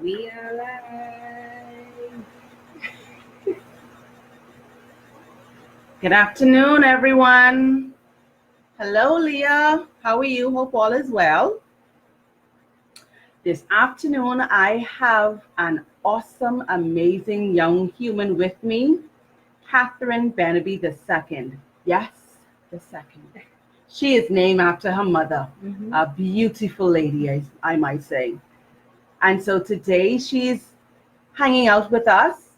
We are live. Good afternoon, everyone. Hello, Leah. How are you? Hope all is well. This afternoon, I have an awesome, amazing young human with me, Katherine Benaby II. Yes, the second. She is named after her mother, a beautiful lady, I might say. And so today she's hanging out with us,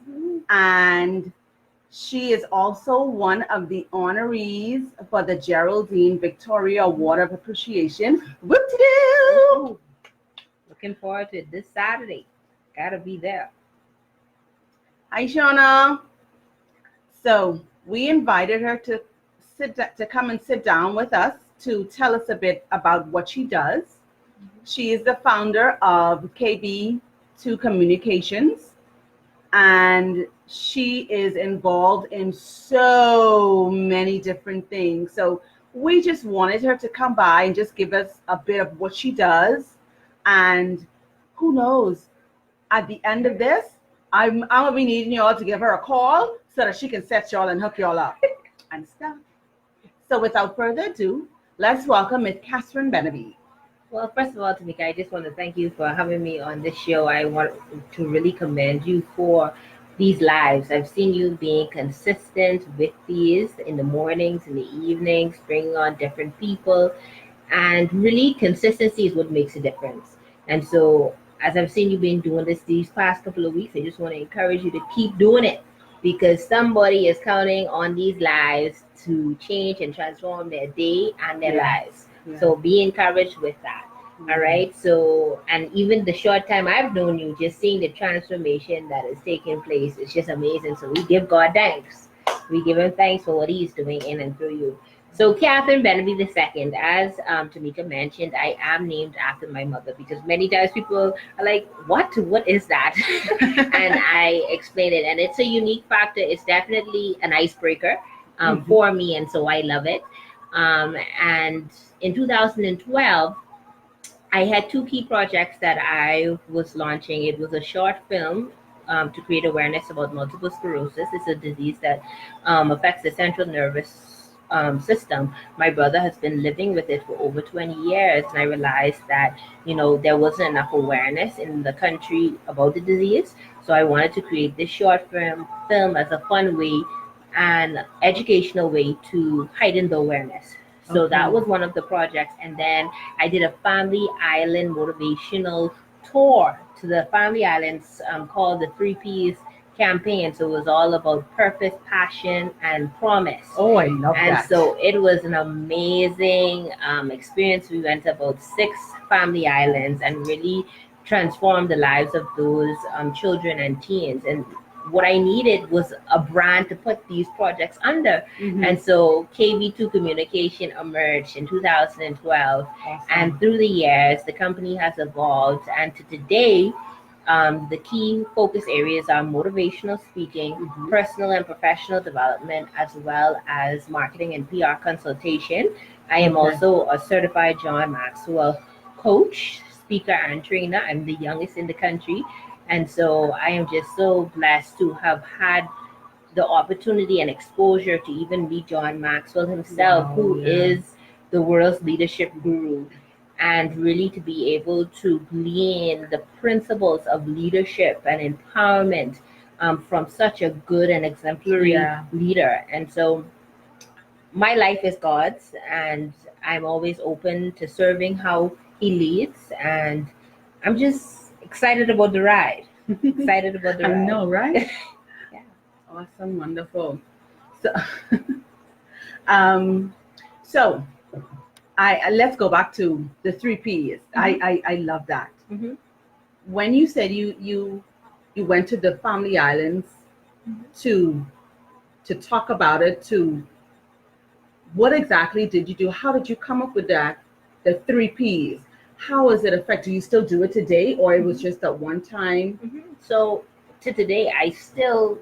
and she is also one of the honorees for the Geraldine Victoria Award of Appreciation. Whoop-de-doo! Looking forward to it this Saturday. Gotta be there. Hi, Shauna. So we invited her to come and sit down with us to tell us a bit about what she does. She is the founder of KB2 Communications, and she is involved in so many different things. So we just wanted her to come by and just give us a bit of what she does. And who knows, at the end of this, I'm gonna be needing y'all to give her a call so that she can set y'all and hook y'all up and stuff. So without further ado, let's welcome Miss Katherine Benaby. Well, first of all, Tamika, I just want to thank you for having me on this show. I want to really commend you for these lives. I've seen you being consistent with these in the mornings, in the evenings, bringing on different people. And really, consistency is what makes a difference. And so, as I've seen you been doing this these past couple of weeks, I just want to encourage you to keep doing it, because somebody is counting on these lives to change and transform their day and their lives. Yeah. So be encouraged with that. All right. So, and even the short time I've known you, just seeing the transformation that is taking place, it's just amazing. So we give God thanks. We give him thanks for what he's doing in and through you. So Katherine Benaby II, as Tamika mentioned, I am named after my mother, because many times people are like, what is that? And I explain it, and it's a unique factor. It's definitely an icebreaker for me, and so I love it. And in 2012, I had two key projects that I was launching. It was a short film to create awareness about multiple sclerosis. It's a disease that affects the central nervous system. My brother has been living with it for over 20 years, and I realized that there wasn't enough awareness in the country about the disease. So I wanted to create this short film as a fun way and educational way to heighten the awareness. So that was one of the projects. And then I did a family island motivational tour to the family islands called the 3Ps campaign. So it was all about purpose, passion, and promise. Oh, I love that. And so it was an amazing experience. We went to about 6 family islands and really transformed the lives of those children and teens. And what I needed was a brand to put these projects under. And so KB2 Communication emerged in 2012. Awesome. And through the years, the company has evolved. And to today, the key focus areas are motivational speaking, personal and professional development, as well as marketing and PR consultation. I am also a certified John Maxwell coach, speaker, and trainer. I'm the youngest in the country. And so I am just so blessed to have had the opportunity and exposure to even meet John Maxwell himself, who is the world's leadership guru, and really to be able to glean the principles of leadership and empowerment from such a good and exemplary leader. And so my life is God's, and I'm always open to serving how he leads, and I'm just excited about the ride. I know, right? Yeah. Awesome, wonderful. So, I let's go back to the 3Ps. I love that. When you said you went to the family islands to talk about it, what exactly did you do? How did you come up with that? The 3Ps. How has it affected? Do you still do it today, or it was just at one time? So to today, I still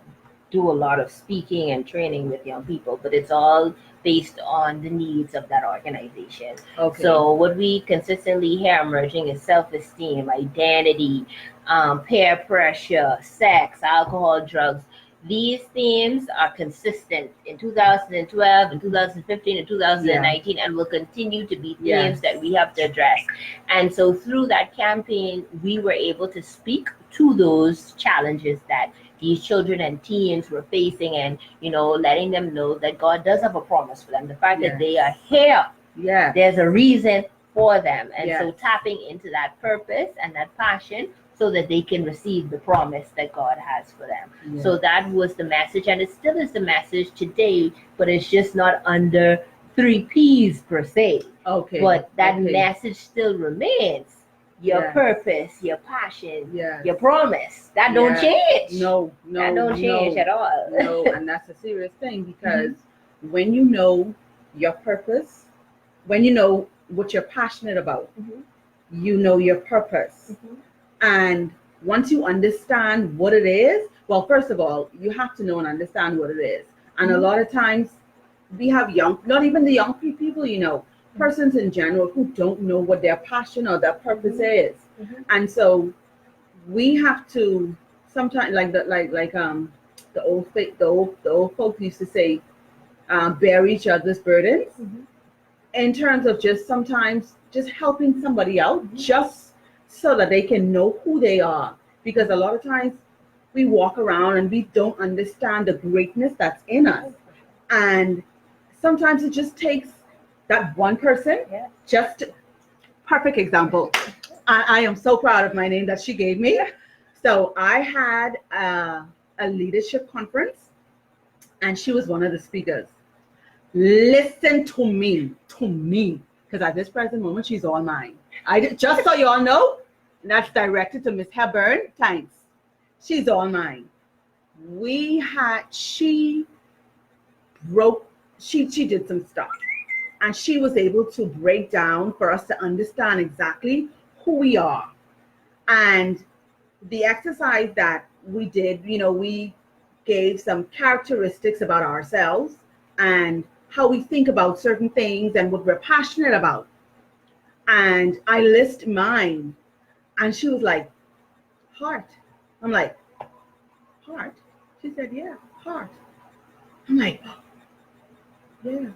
do a lot of speaking and training with young people, but it's all based on the needs of that organization. Okay. So what we consistently hear emerging is self-esteem, identity, peer pressure, sex, alcohol, drugs. These themes are consistent in 2012, in 2015, and 2019, and will continue to be themes that we have to address. And so through that campaign, we were able to speak to those challenges that these children and teens were facing, and letting them know that God does have a promise for them. The fact that they are here, there's a reason for them. And so tapping into that purpose and that passion so that they can receive the promise that God has for them. So that was the message, and it still is the message today, but it's just not under 3Ps per se. Okay. But that message still remains. Your purpose, your passion, your promise. That don't change. No, that don't change at all. No, and that's a serious thing, because when you know your purpose, when you know what you're passionate about, you know your purpose. And once you understand what it is, well, first of all, you have to know and understand what it is. And a lot of times we have not even the young people, persons in general who don't know what their passion or their purpose is. And so we have to sometimes, the old folks used to say, bear each other's burdens, in terms of just sometimes just helping somebody out, just so that they can know who they are. Because a lot of times we walk around and we don't understand the greatness that's in us. And sometimes it just takes that one person, perfect example. I am so proud of my name that she gave me. So I had a leadership conference, and she was one of the speakers. Listen to me, because at this present moment, she's all mine. Just so you all know, that's directed to Miss Hepburn. Thanks. She's all mine. She did some stuff, and she was able to break down for us to understand exactly who we are. And the exercise that we did, we gave some characteristics about ourselves and how we think about certain things and what we're passionate about. And I list mine, and she was like, heart. I'm like, heart? She said, yeah, heart. I'm like, yeah.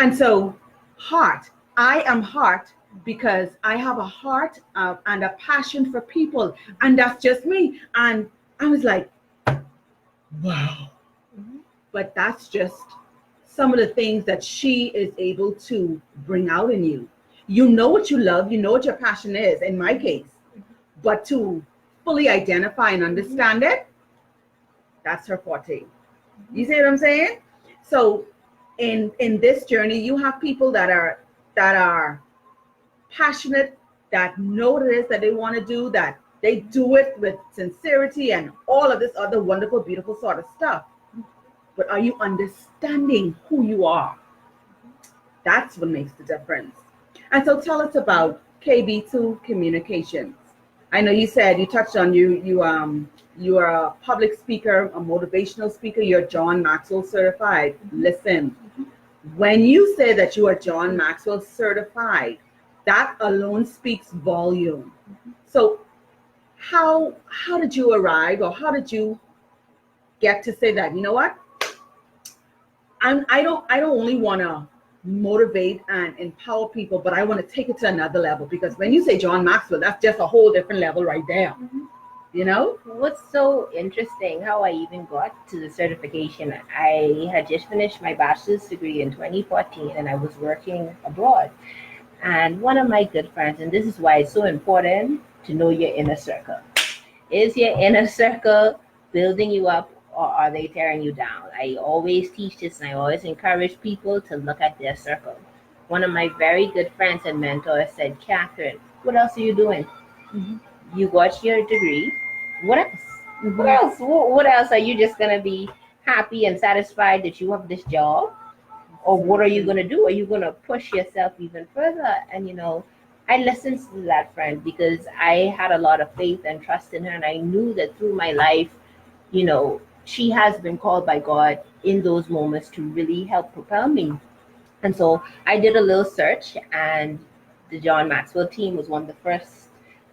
And so heart, I am heart because I have a heart and a passion for people, and that's just me. And I was like, wow. But that's just some of the things that she is able to bring out in you. You know what you love, you know what your passion is, in my case, but to fully identify and understand it, that's her forte. You see what I'm saying? So in this journey, you have people that are passionate, that know what it is that they want to do, that they do it with sincerity and all of this other wonderful, beautiful sort of stuff. But are you understanding who you are? That's what makes the difference. And so tell us about KB2 Communications. I know you said, you touched on you are a public speaker, a motivational speaker. You're John Maxwell certified. Listen, when you say that you are John Maxwell certified, that alone speaks volume. So how did you arrive, or how did you get to say that, you know what? I don't only want to motivate and empower people, but I want to take it to another level, because when you say John Maxwell, that's just a whole different level right there. You know? What's so interesting, how I even got to the certification, I had just finished my bachelor's degree in 2014, and I was working abroad. And one of my good friends, and this is why it's so important to know your inner circle. Is your inner circle building you up, or are they tearing you down? I always teach this, and I always encourage people to look at their circle. One of my very good friends and mentors said, Katherine, what else are you doing? You got your degree. What else? What else? What else? Are you just going to be happy and satisfied that you have this job? Or what are you going to do? Are you going to push yourself even further? And, I listened to that friend because I had a lot of faith and trust in her. And I knew that through my life, she has been called by God in those moments to really help propel me And so I did a little search, and the John Maxwell team was one of the first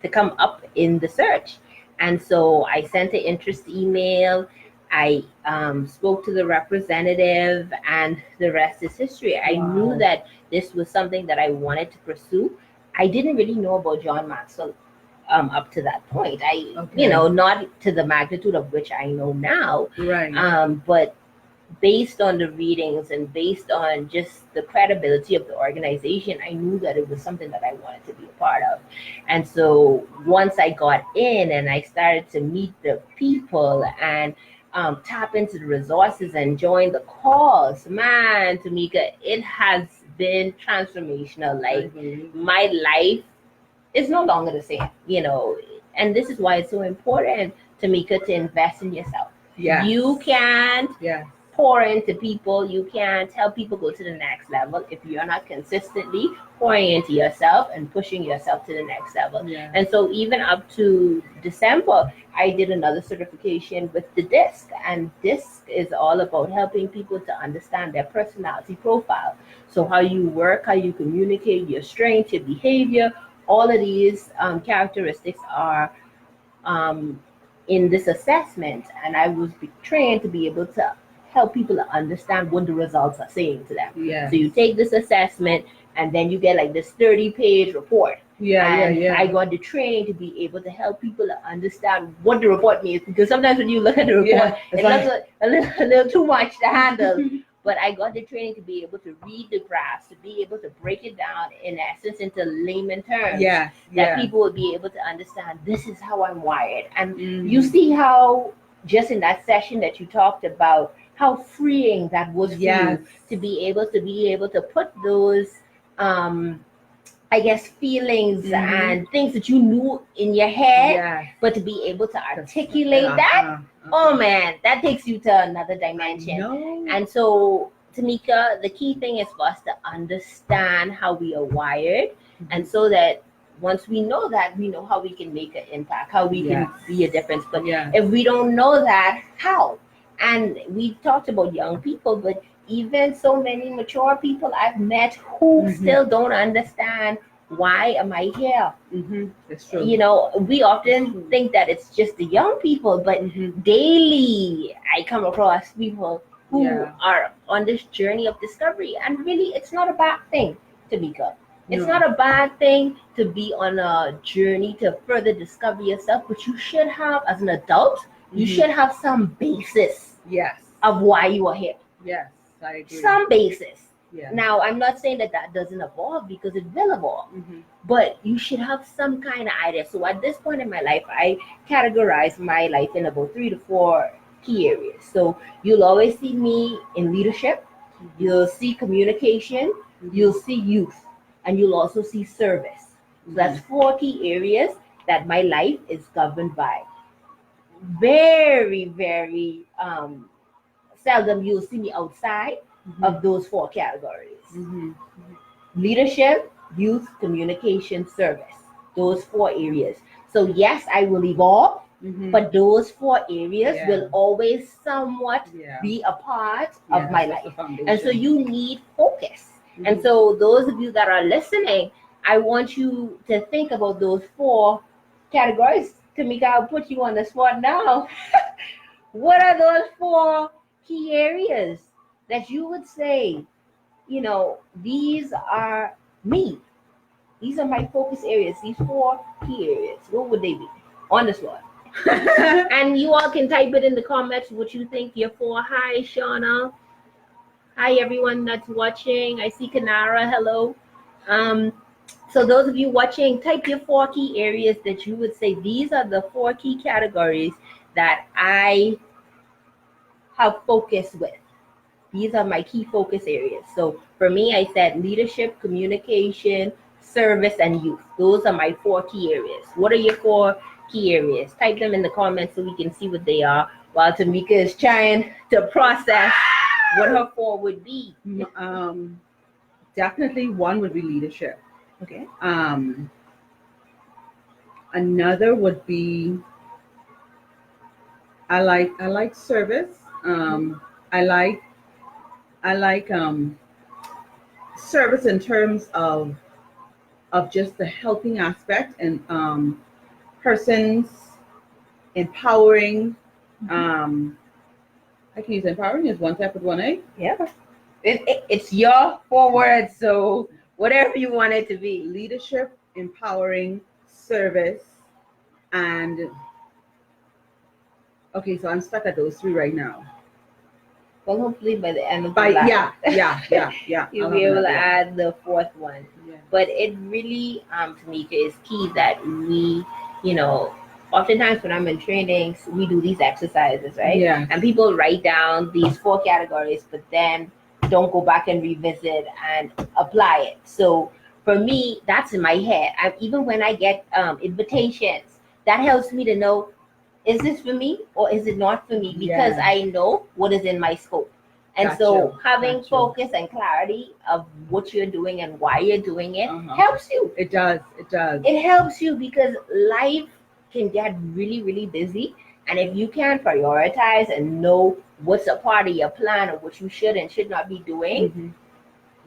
to come up in the search. And so I sent an interest email. I spoke to the representative, and the rest is history. I knew that this was something that I wanted to pursue. I didn't really know about John Maxwell up to that point. Not to the magnitude of which I know now. Right. But based on the readings and based on just the credibility of the organization, I knew that it was something that I wanted to be a part of. And so once I got in and I started to meet the people and tap into the resources and join the cause, man, Tamika, it has been transformational. Like, my life is no longer the same, and this is why it's so important, Tamika, to invest in yourself. Yeah. You can't Yeah. pour into people. You can't help people go to the next level if you're not consistently pouring into yourself and pushing yourself to the next level. Yeah. And so even up to December, I did another certification with the DISC. And DISC is all about helping people to understand their personality profile. So how you work, how you communicate, your strengths, your behavior, all of these characteristics are in this assessment. And I was trained to be able to help people to understand what the results are saying to them. Yeah. So you take this assessment, and then you get like this 30-page report. Yeah. I got the training to be able to help people to understand what the report means, because sometimes when you look at the report, it looks a little too much to handle. But I got the training to be able to read the graphs, to be able to break it down in essence into layman terms. That people would be able to understand, this is how I'm wired. And you see how just in that session that you talked about, how freeing that was for you to be able to put those I guess feelings and things that you knew in your head, but to be able to articulate that, oh man, that takes you to another dimension. And so, Tamika, the key thing is for us to understand how we are wired, and so that once we know that, we know how we can make an impact, how we can be a difference. But if we don't know that, how? And we talked about young people, but even so many mature people I've met who still don't understand, why am I here? That's true. We often think that it's just the young people, but daily I come across people who are on this journey of discovery. And really, it's not a bad thing, Tamika. It's not a bad thing to be on a journey to further discover yourself, but you should have, as an adult, you should have some basis of why you are here. Yes, I agree. Some basis. Now, I'm not saying that doesn't evolve, because it will evolve, but you should have some kind of idea. So at this point in my life, I categorize my life in about 3 to 4 key areas. So you'll always see me in leadership, you'll see communication, you'll see youth, and you'll also see service. So that's 4 key areas that my life is governed by. Very, very seldom you'll see me outside of those 4 categories. Leadership, youth, communication, service. Those 4 areas. So yes, I will evolve, but those 4 areas will always somewhat be a part of my life. And so you need focus. And so those of you that are listening, I want you to think about those 4 categories. Tamika, I'll put you on the spot now. What are those 4 key areas that you would say, these are me? These are my focus areas, these 4 key areas. What would they be? On the spot. And you all can type it in the comments what you think your 4. Hi, Shauna. Hi, everyone that's watching. I see Kanara. Hello. So those of you watching, type your 4 key areas that you would say, these are the 4 key categories that I have focus with. These are my key focus areas. So for me, I said leadership, communication, service, and youth. Those are my 4 key areas. What are your 4 key areas? Type them in the comments so we can see what they are, while Tamika is trying to process what her 4 would be. Definitely one would be leadership. Okay. Another would be, I like service. I like service in terms of just the helping aspect and persons empowering. I can use empowering as one type with one A. Yeah. It's your 4 words, so whatever you want it to be. Leadership, empowering, service, and okay, so I'm stuck at those 3 right now. Well, hopefully by the end of By July, yeah. you'll I'll be have able to another. add the 4th one. Yeah. But it really, Tamika, is key that we, oftentimes when I'm in trainings, we do these exercises, right? Yeah. And people write down these 4 categories, but then don't go back and revisit and apply it. So for me, that's in my head. Even when I get invitations, that helps me to know, is this for me or is it not for me? Because Yeah. I know what is in my scope. And Gotcha. so having Gotcha. focus and clarity of what you're doing and why you're doing it Uh-huh. helps you. It does. It does. It helps you because life can get really, really busy. And if you can prioritize and know what's a part of your plan or what you should and should not be doing, Mhm.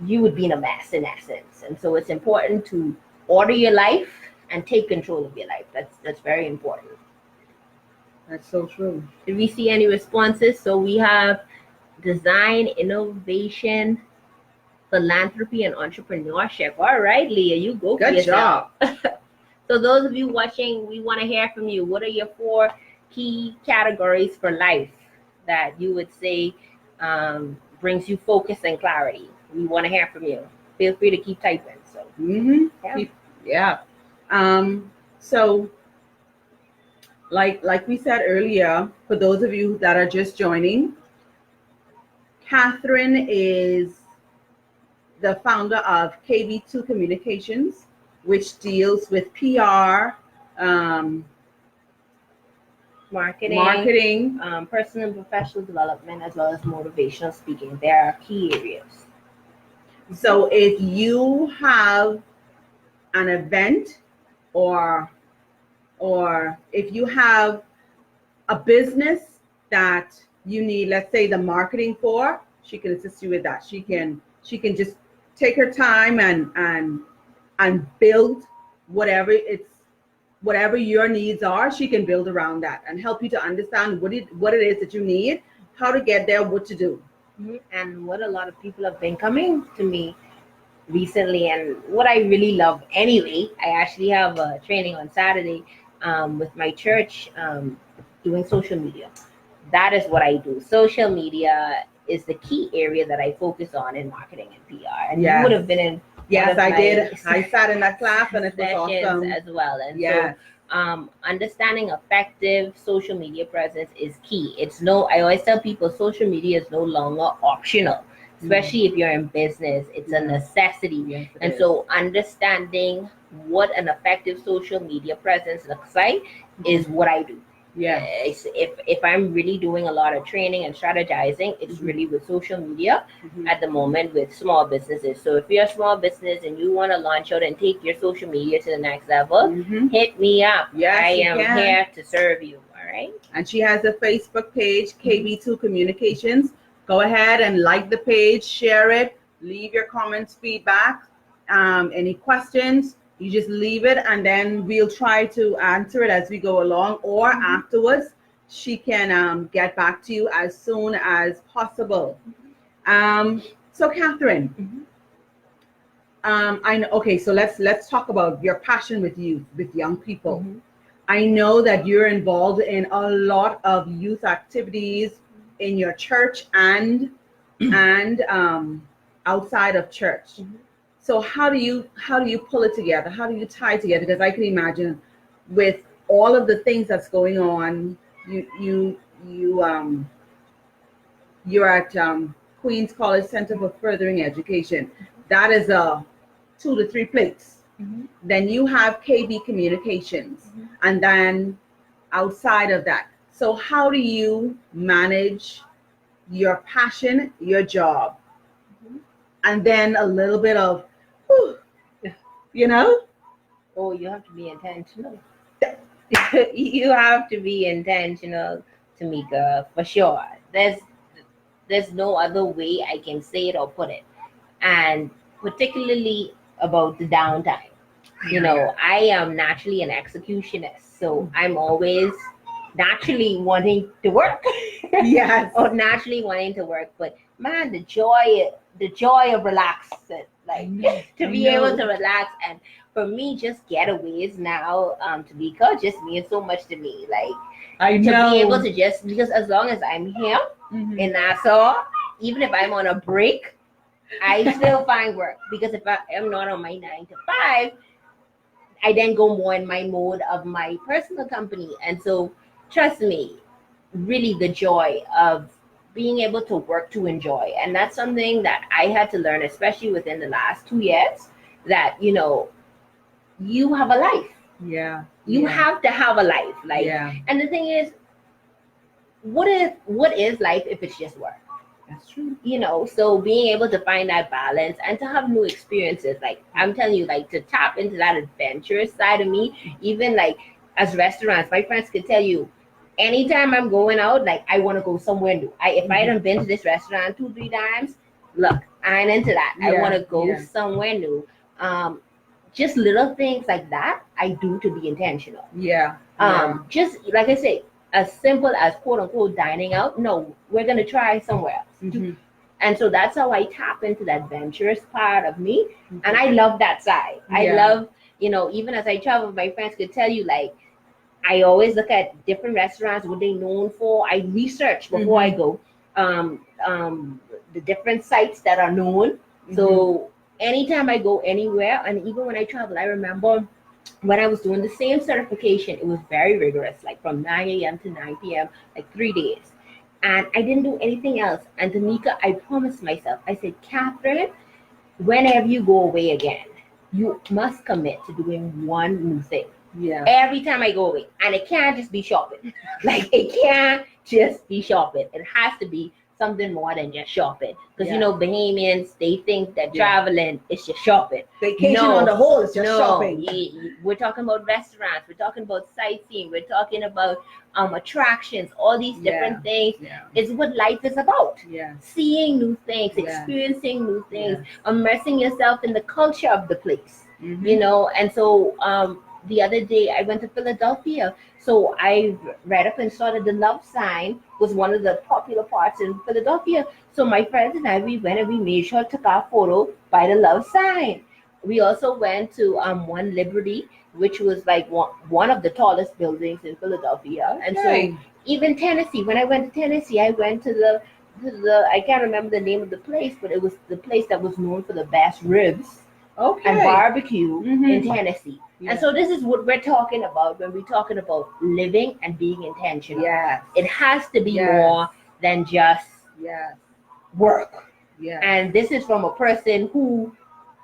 you would be in a mess in essence. And so it's important to order your life and take control of your life. That's very important. That's so true. Did we see any responses? So we have design, innovation, philanthropy, and entrepreneurship. All right, Leah, you go for Good yourself. job. So those of you watching, we want to hear from you. What are your 4 key categories for life that you would say brings you focus and clarity? We want to hear from you. Feel free to keep typing. So Yeah. So like we said earlier, for those of you that are just joining, Katherine is the founder of KB2 Communications, which deals with PR, marketing, personal and professional development, as well as motivational speaking. There are key areas. So if you have an event or if you have a business that you need, let's say, the marketing for, she can assist you with that. She can just take her time and build whatever your needs are. She can build around that and help you to understand what it is that you need, how to get there, what to do. And what a lot of people have been coming to me recently, and what I really love anyway, I actually have a training on Saturday with my church doing social media. That is what I do. Social media is the key area that I focus on in marketing and PR. And you would have been in Yes, I did. I sat in that class and it was awesome as well. And yes. So understanding effective social media presence is key. I always tell people social media is no longer optional, especially if you're in business. It's a necessity. Yes, and so understanding what an effective social media presence looks like is what I do. Yeah. If I'm really doing a lot of training and strategizing, it's really with social media at the moment with small businesses. So if you're a small business and you want to launch out and take your social media to the next level, hit me up. Yes, I am here to serve you. All right. And she has a Facebook page, KB2 Communications. Go ahead and like the page, share it, leave your comments, feedback, any questions. You just leave it and then we'll try to answer it as we go along, or afterwards she can get back to you as soon as possible. So Katherine, I know. Okay, so let's talk about your passion with youth, with young people. I know that you're involved in a lot of youth activities in your church and outside of church. So how do you pull it together? How do you tie it together? Because I can imagine with all of the things that's going on, you're at Queens College Center for Furthering Education. That is 2 to 3 plates. Then you have KB Communications, and then outside of that. So how do you manage your passion, your job, and then a little bit of, you know? Oh, you have to be intentional. You have to be intentional, Tamika, for sure. There's no other way I can say it or put it. And particularly about the downtime. You know, I am naturally an executionist, so I'm always naturally wanting to work. Yes. Or naturally wanting to work. But man, the joy of relaxing, like to be able to relax, and for me, just getaways now, Tamika, just means so much to me. Like I to know. be able to just, because as long as I'm here in Nassau, even if I'm on a break, I still find work, because if I am not on my 9 to 5, I then go more in my mode of my personal company. And so, trust me, really the joy of being able to work to enjoy. And that's something that I had to learn, especially within the last 2 years, that, you have a life. Yeah. You have to have a life. Like, and the thing is, what is life if it's just work? That's true. So being able to find that balance and to have new experiences, like I'm telling you, like to tap into that adventurous side of me, even like as restaurants, my friends could tell you, anytime I'm going out, like I want to go somewhere new. If I haven't been to this restaurant 2-3 times, look, I ain't into that. I want to go somewhere new. Just little things like that I do to be intentional. Just like I say, as simple as quote unquote dining out. No, we're gonna try somewhere else. And so that's how I tap into that adventurous part of me. And I love that side. I love, even as I travel, my friends could tell you, like, I always look at different restaurants, what they known for. I research before I go, the different sites that are known. So anytime I go anywhere, and even when I travel, I remember when I was doing the same certification, it was very rigorous, like from 9 a.m. to 9 p.m., like 3 days. And I didn't do anything else. And Tamika, I promised myself, I said, Katherine, whenever you go away again, you must commit to doing one new thing. Every time I go away. And it can't just be shopping. Like, it can't just be shopping. It has to be something more than just shopping. Because, Bahamians, they think that traveling is just shopping. Vacation on the whole is just shopping. We're talking about restaurants. We're talking about sightseeing. We're talking about attractions. All these different things is what life is about. Seeing new things, experiencing new things, immersing yourself in the culture of the place. And so the other day I went to Philadelphia. So I read up and saw that the love sign was one of the popular parts in Philadelphia. So my friends and I, we went and we made sure to took our photo by the love sign. We also went to One Liberty, which was like one of the tallest buildings in Philadelphia. And so even Tennessee, when I went to Tennessee, I went to the I can't remember the name of the place, but it was the place that was known for the best ribs and barbecue in Tennessee. And so this is what we're talking about when we're talking about living and being intentional. It has to be more than just work. And this is from a person who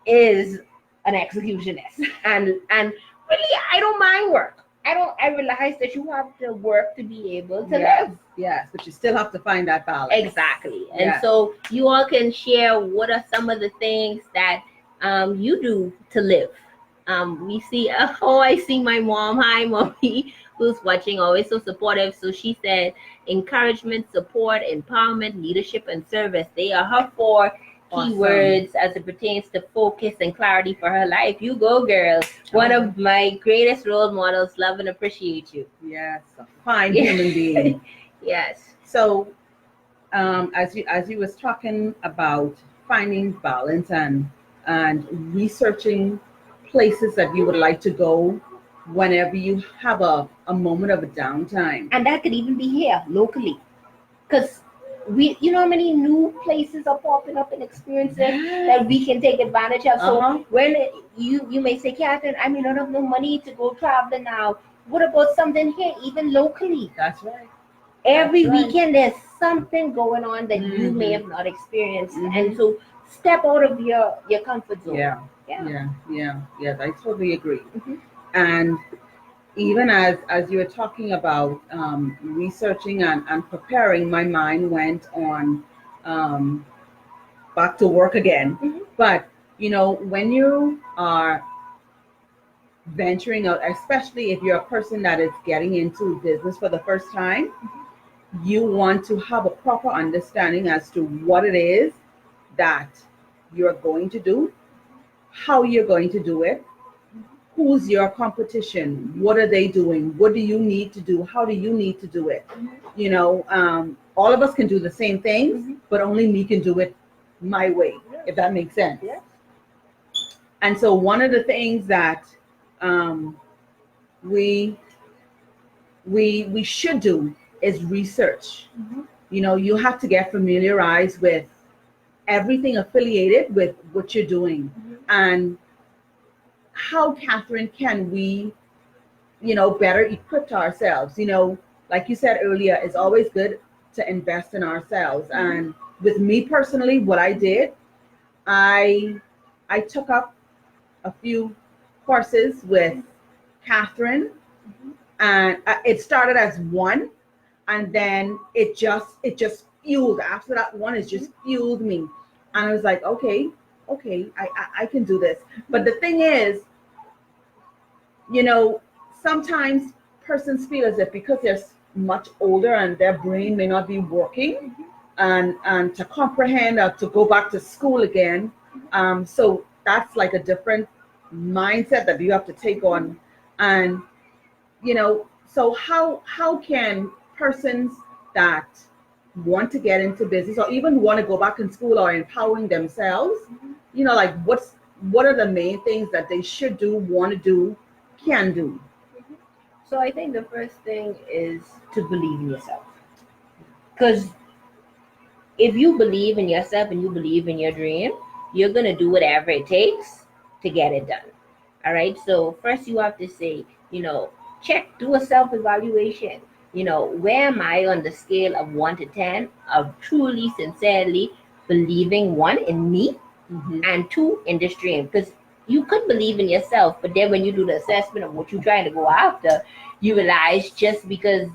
is an executionist. And really, I don't mind work. I realize that you have to work to be able to live. But you still have to find that balance. Exactly. And so you all can share what are some of the things that you do to live. We see, I see my mom. Hi, mommy, who's watching, always so supportive. So she said, encouragement, support, empowerment, leadership, and service. They are her 4 keywords as it pertains to focus and clarity for her life. You go, girl. One of my greatest role models. Love and appreciate you. Yes, a fine human being. Yes. So, as you was talking about finding balance and researching places that you would like to go whenever you have a moment of a downtime. And that could even be here locally. Because how many new places are popping up and experiences that we can take advantage of. So when you may say, Katherine, I may not have no money to go traveling now. What about something here, even locally? That's right. Every weekend there's something going on that you may have not experienced. And so step out of your comfort zone. Yes, I totally agree. And even as you were talking about researching and preparing, my mind went on back to work again. But when you are venturing out, especially if you're a person that is getting into business for the first time, you want to have a proper understanding as to what it is that you're going to do how you're going to do it, who's your competition, what are they doing, what do you need to do, how do you need to do it. You know, all of us can do the same things, but only me can do it my way, if that makes sense. Yeah. And so one of the things that we we should do is research. You know, you have to get familiarized with everything affiliated with what you're doing. And how, Katherine, can we, you know, better equip ourselves? You know, like you said earlier, it's always good to invest in ourselves. And with me personally, what I did, I took up a few courses with Katherine, and it started as one, and then it just fueled. After that one, it just fueled me, and I was like, okay, I can do this. But the thing is, you know, sometimes persons feel as if because they're much older and their brain may not be working, and to comprehend or to go back to school again. So that's like a different mindset that you have to take on. And you know, so how can persons that want to get into business or even want to go back in school or empowering themselves, you know, like what are the main things that they should do, want to do, can do? So I think the first thing is to believe in yourself. Because if you believe in yourself and you believe in your dream, you're going to do whatever it takes to get it done. All right. So first you have to say, you know, do a self-evaluation. You know, where am I on the scale of 1 to 10 of truly, sincerely believing, one, in me, and two, in this dream? Because you could believe in yourself, but then when you do the assessment of what you're trying to go after, you realize just because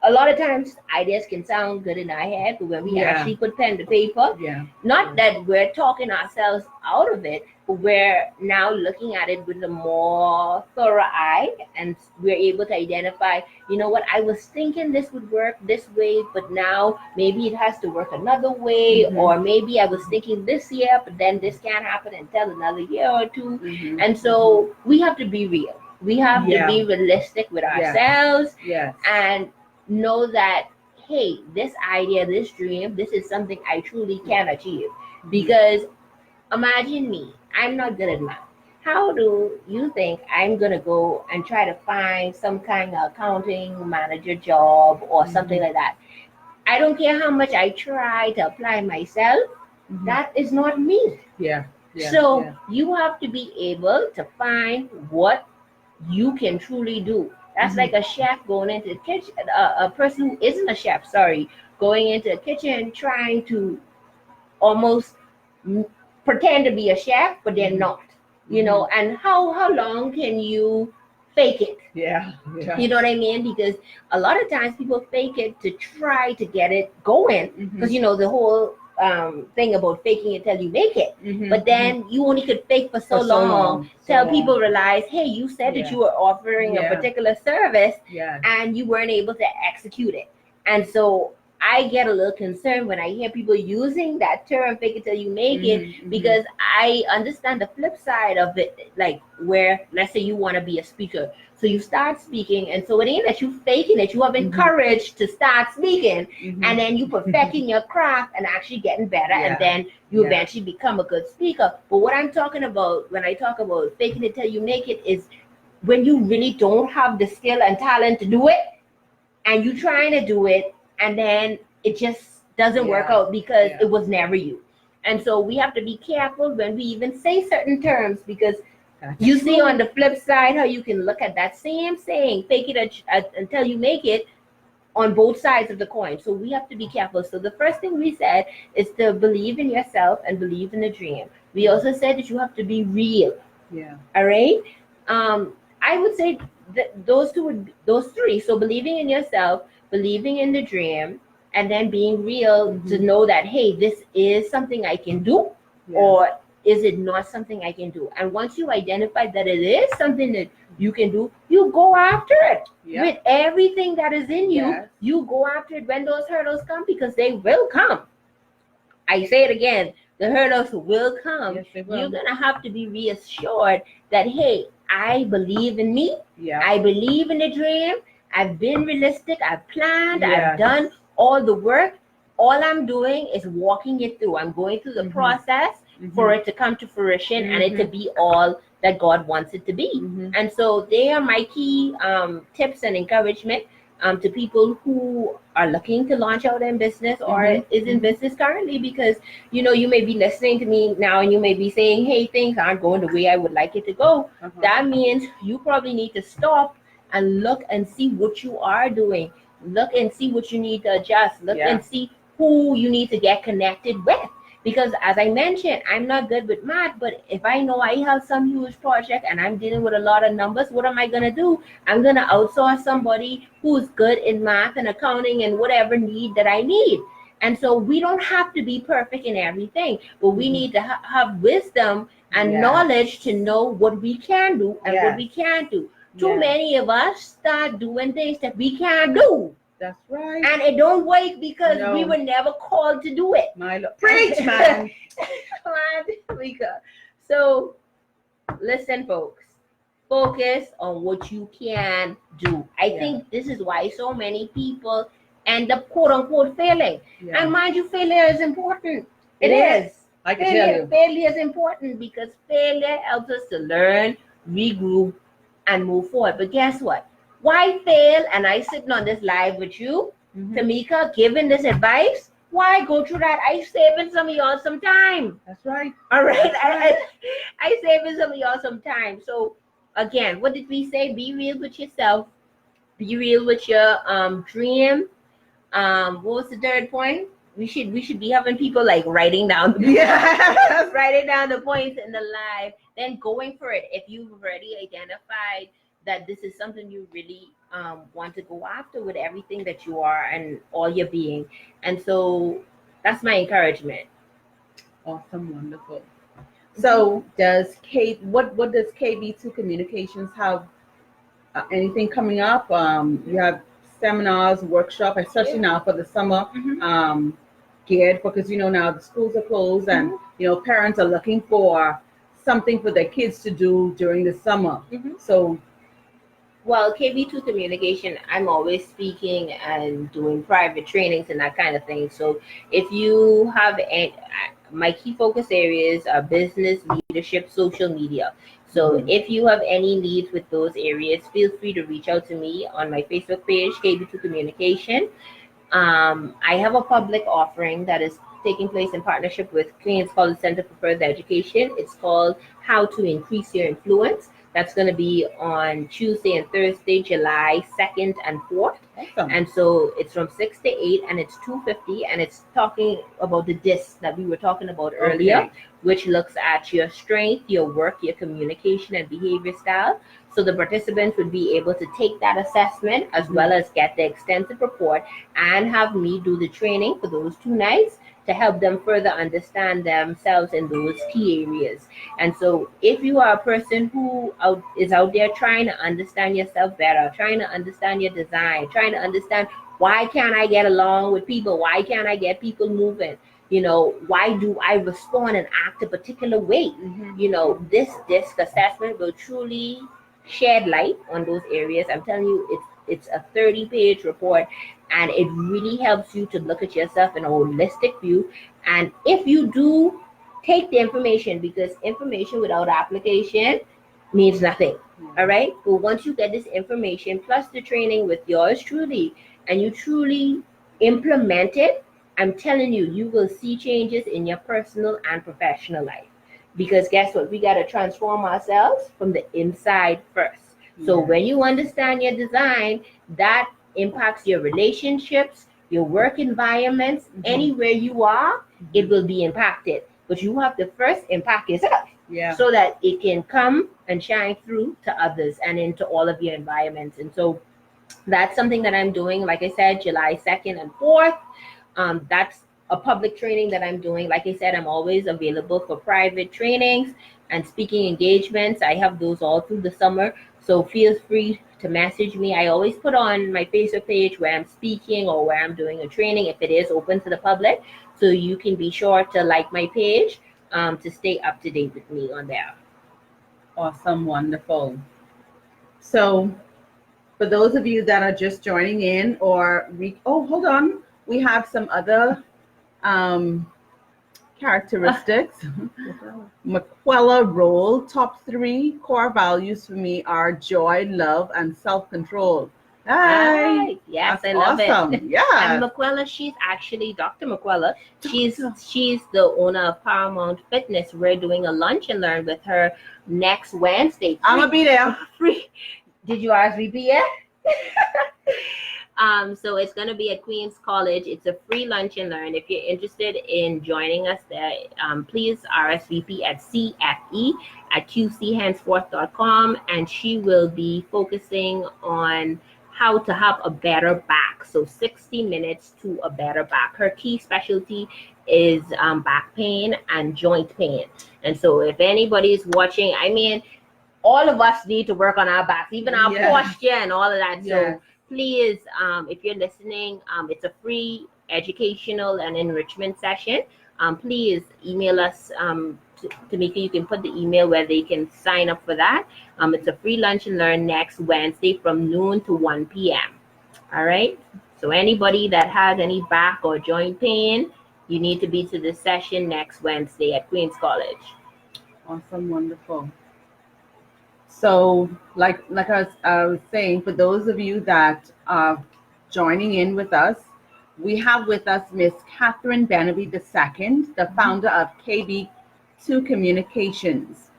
a lot of times ideas can sound good in our head, but when we actually put pen to paper, not that we're talking ourselves out of it, but we're now looking at it with a more thorough eye, and we're able to identify, you know what, I was thinking this would work this way, but now maybe it has to work another way, or maybe I was thinking this year, but then this can't happen until another year or two. And so we have to be real. We have to be realistic with ourselves, and know that, hey, this idea, this dream, this is something I truly can achieve. Because imagine me, I'm not good at math. How do you think I'm going to go and try to find some kind of accounting manager job or something like that? I don't care how much I try to apply myself, that is not me. So you have to be able to find what you can truly do. That's like a chef going into the kitchen, a person who isn't a chef, going into a kitchen trying to almost pretend to be a chef, but they're not, you know. And how long can you fake it? You know what I mean? Because a lot of times people fake it to try to get it going, because you know the whole thing about faking it till you make it. But then you only could fake for so long till people realize, hey, you said that you were offering a particular service and you weren't able to execute it. And so I get a little concerned when I hear people using that term, fake it till you make it, because I understand the flip side of it, like where, let's say you want to be a speaker. So you start speaking, and so it ain't that you faking it, you have encouraged to start speaking, and then you perfecting your craft and actually getting better, and then you eventually become a good speaker. But what I'm talking about when I talk about faking it till you make it is when you really don't have the skill and talent to do it, and you trying to do it, and then it just doesn't work out because it was never you. And so we have to be careful when we even say certain terms, because you see on the flip side how you can look at that same saying, fake it until you make it, on both sides of the coin. So we have to be careful. So the first thing we said is to believe in yourself and believe in the dream. We also said that you have to be real. All right. I would say that those three. So believing in yourself, believing in the dream, and then being real to know that, hey, this is something I can do, or is it not something I can do? And once you identify that it is something that you can do, you go after it with everything that is in you. You go after it when those hurdles come, because they will come. I say it again, The hurdles will come. Yes, they You're will. gonna have to be reassured that, hey, I believe in me. Yeah. I believe in the dream. I've been realistic. I've planned. Yes. I've done all the work. All I'm doing is walking it through. I'm going through the Mhm. process for it to come to fruition and it to be all that God wants it to be. And so they are my key tips and encouragement to people who are looking to launch out in business or is in business currently, because you may be listening to me now and you may be saying, hey, things aren't going the way I would like it to go. That means you probably need to stop and look and see what you are doing. Look and see what you need to adjust. Look and see who you need to get connected with. Because as I mentioned, I'm not good with math, but if I know I have some huge project and I'm dealing with a lot of numbers, what am I going to do? I'm going to outsource somebody who's good in math and accounting and whatever need that I need. And so we don't have to be perfect in everything, but we need to have wisdom and knowledge to know what we can do and what we can't do. Too many of us start doing things that we can't do. That's right. And it don't work because we were never called to do it. My Lord. Preach, man. Come on, Tamika. So listen, folks. Focus on what you can do. I think this is why so many people end up quote unquote failing. And mind you, failure is important. It is. I can tell you. Failure is important because failure helps us to learn, regroup, and move forward. But guess what? Why fail? And I sitting on this live with you, Tamika, giving this advice. Why go through that? I saving some of y'all some time. That's right. All right. I saving some of y'all some time. So again, what did we say? Be real with yourself. Be real with your dream. What was the third point? We should be having people like writing down writing down the points in the live, then going for it. If you've already identified that this is something you really want to go after with everything that you are and all your being. And so that's my encouragement. Awesome, wonderful. So does what does KB2 Communications have anything coming up? You have seminars, workshops, especially now for the summer, geared for, because now the schools are closed and parents are looking for something for their kids to do during the summer. So well, KB2 Communication, I'm always speaking and doing private trainings and that kind of thing. So if you have my key focus areas are business, leadership, social media. So if you have any needs with those areas, feel free to reach out to me on my Facebook page, KB2 Communication. I have a public offering that is taking place in partnership with Queen's College Center for Further Education. It's called How to Increase Your Influence. That's going to be on Tuesday and Thursday, July 2nd and 4th. Awesome. And so it's from 6 to 8 and it's $250, and it's talking about the DISC that we were talking about earlier, which looks at your strength, your work, your communication and behavior style. So the participants would be able to take that assessment as well as get the extensive report and have me do the training for those 2 nights to help them further understand themselves in those key areas. And so if you are a person who is out there trying to understand yourself better, trying to understand your design, trying to understand why can't I get along with people? Why can't I get people moving? Why do I respond and act a particular way? This DISC assessment will truly shed light on those areas. I'm telling you, it's a 30-page report, and it really helps you to look at yourself in a holistic view. And if you do take the information, because information without application means nothing. All right. But once you get this information plus the training with yours truly, and you truly implement it, I'm telling you, you will see changes in your personal and professional life. Because guess what? We got to transform ourselves from the inside first. So when you understand your design, that impacts your relationships, your work environments, anywhere you are, it will be impacted. But you have to first impact yourself so that it can come and shine through to others and into all of your environments. And so that's something that I'm doing, like I said, July 2nd and 4th. That's a public training that I'm doing. Like I said, I'm always available for private trainings and speaking engagements. I have those all through the summer. So feel free to message me. I always put on my Facebook page where I'm speaking or where I'm doing a training if it is open to the public. So you can be sure to like my page to stay up to date with me on there. Awesome, wonderful. So for those of you that are just joining in hold on, we have some other characteristics. McQuella role, top 3 core values for me are joy, love, and self-control. Hi. Yes, That's I love awesome. it. Yeah. And McQuella, she's actually Dr. McQuella. Doctor. She's the owner of Paramount Fitness. We're doing a lunch and learn with her next Wednesday. I'm gonna be there. Free. Did you RSVP yet? So it's going to be at Queens College. It's a free lunch and learn. If you're interested in joining us there, please RSVP at cfe@qchenceforth.com, and she will be focusing on how to have a better back. So 60 minutes to a better back. Her key specialty is back pain and joint pain. And so if anybody's watching, I mean, all of us need to work on our backs, even our posture and all of that. So please, if you're listening, it's a free educational and enrichment session. Please email us. Tamika, you can put the email where they can sign up for that. It's a free lunch and learn next Wednesday from noon to 1 p.m. All right. So anybody that has any back or joint pain, you need to be to this session next Wednesday at Queens College. Awesome, wonderful. So, like I was saying, for those of you that are joining in with us, we have with us Miss Katherine Benaby II, the founder of KB2 Communications.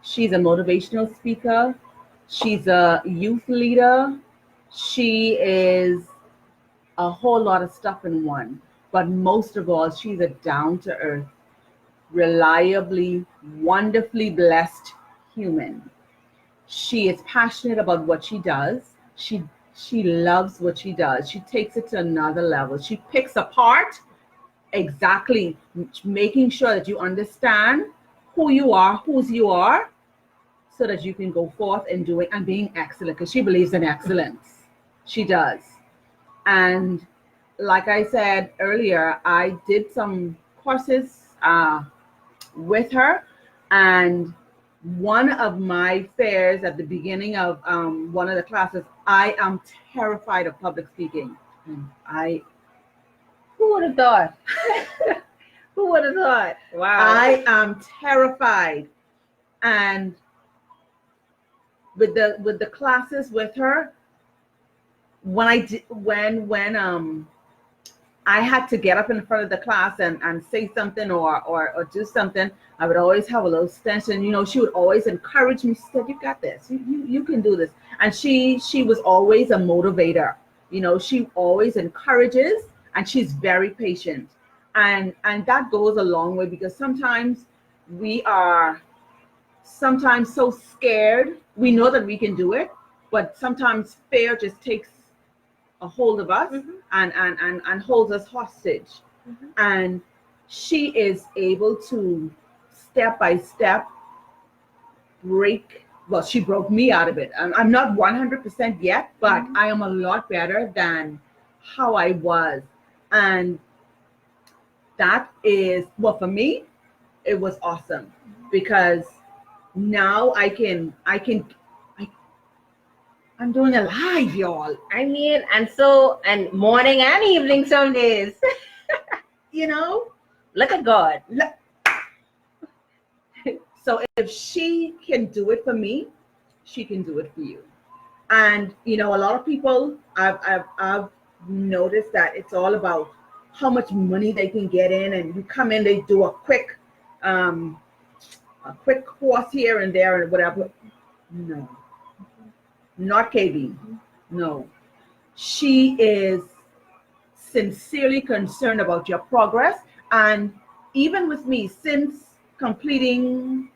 She's a motivational speaker. She's a youth leader. She is a whole lot of stuff in one. But most of all, she's a down-to-earth, reliably, wonderfully blessed human. She is passionate about what she does. She loves what she does. She takes it to another level. She picks apart exactly, making sure that you understand who you are, whose you are, so that you can go forth and doing and being excellent, because she believes in excellence. She does. And like I said earlier, I did some courses with her, and one of my fears at the beginning of one of the classes, I am terrified of public speaking. Who would have thought? Who would have thought? Wow. I am terrified. And with the classes with her, when I had to get up in front of the class and say something or do something, I would always have a little tension. You know, she would always encourage me. She said, "You got this. You can do this." And she was always a motivator. You know, she always encourages, and she's very patient. And that goes a long way, because sometimes we are so scared. We know that we can do it, but sometimes fear just takes a hold of us and holds us hostage. And she is able to step by step she broke me out of it. I'm not 100% yet, but I am a lot better than how I was. And that is, well, for me, it was awesome, because now I'm doing a live, y'all. I mean, and morning and evening some days. You know? Look at God. So if she can do it for me, she can do it for you. And, you know, a lot of people, I've noticed that it's all about how much money they can get in, and you come in, they do a quick course here and there and whatever. No. Not KB. No. She is sincerely concerned about your progress. And even with me, since completing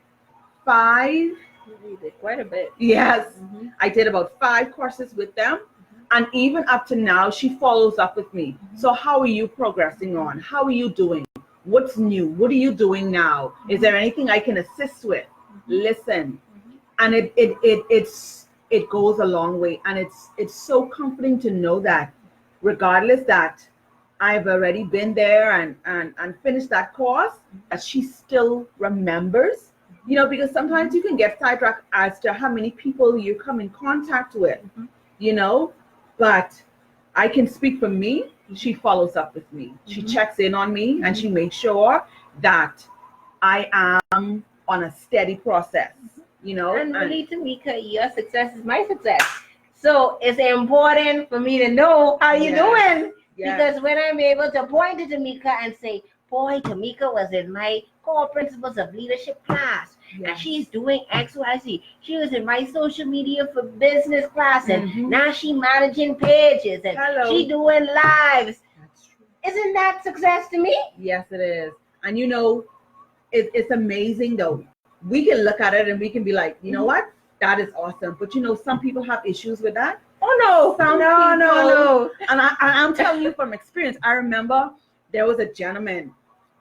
5, you did quite a bit. Yes, I did about 5 courses with them. And even up to now, she follows up with me. So how are you progressing on? How are you doing? What's new? What are you doing now? Is there anything I can assist with? Listen. And it goes a long way. And it's so comforting to know that regardless that I've already been there and finished that course, that she still remembers, because sometimes you can get sidetracked as to how many people you come in contact with, but I can speak for me. She follows up with me. She checks in on me, and she makes sure that I am on a steady process, And really, Tamika, your success is my success. So it's important for me to know how you're doing. Because when I'm able to point to Tamika and say, boy, Tamika was in my core principles of leadership class, and she's doing XYZ. She was in my social media for business class, and now she managing pages, and she doing lives. That's true. Isn't that success to me? Yes, it is. And it's amazing though. We can look at it and we can be like, you know what? That is awesome. But some people have issues with that. Oh no, no. And I'm telling you from experience. I remember there was a gentleman,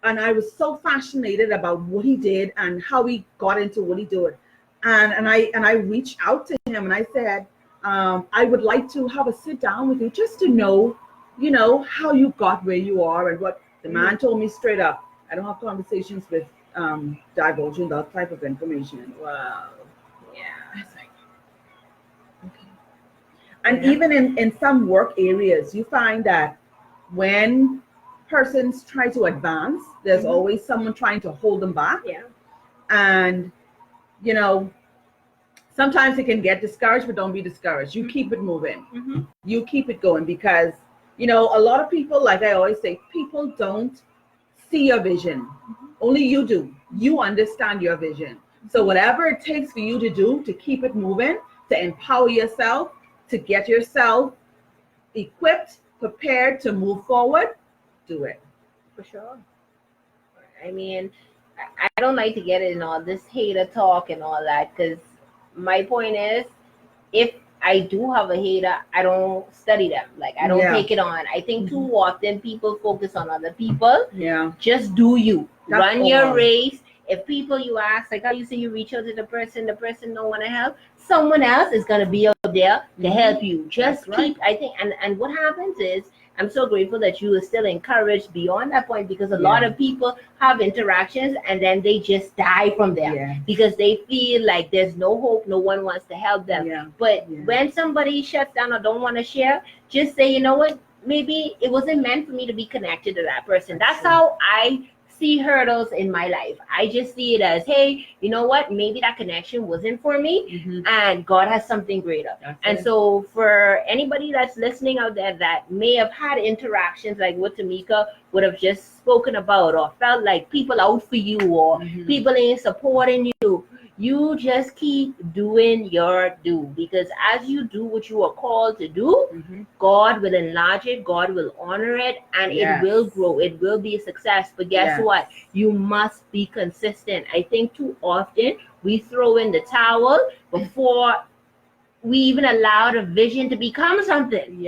and I was so fascinated about what he did and how he got into what he did. And I reached out to him and I said, I would like to have a sit down with you just to know, how you got where you are. And what the man told me straight up, I don't have conversations with divulging that type of information. Wow. Yeah. I was like, okay. And even in some work areas, you find that when persons try to advance, there's always someone trying to hold them back. Yeah. And, sometimes it can get discouraged, but don't be discouraged. You keep it moving. You keep it going because, a lot of people, like I always say, people don't see your vision. Only you do. You understand your vision. So whatever it takes for you to do to keep it moving, to empower yourself, to get yourself equipped, prepared to move forward, do it. For sure. I mean, I don't like to get in all this hater talk and all that, because my point is, if I do have a hater, I don't study them. Like, I don't take it on. I think too often people focus on other people. Yeah. Just do you. That's Run all. your race. If people you ask, like how you say you reach out to the person don't want to help, someone else is going to be out there to help you. Just keep, I think, and what happens is, I'm so grateful that you are still encouraged beyond that point, because a lot of people have interactions and then they just die from there because they feel like there's no hope, no one wants to help them. But when somebody shuts down or don't want to share, just say, you know what, maybe it wasn't meant for me to be connected to that person. That's how I see hurdles in my life. I just see it as, hey, you know what, maybe that connection wasn't for me, and God has something greater. So for anybody that's listening out there that may have had interactions like what Tamika would have just spoken about, or felt like people out for you, or people ain't supporting you, you just keep doing your do, because as you do what you are called to do, God will enlarge it, God will honor it, and it will grow. It will be a success. But guess what? You must be consistent. I think too often we throw in the towel before we even allow the vision to become something.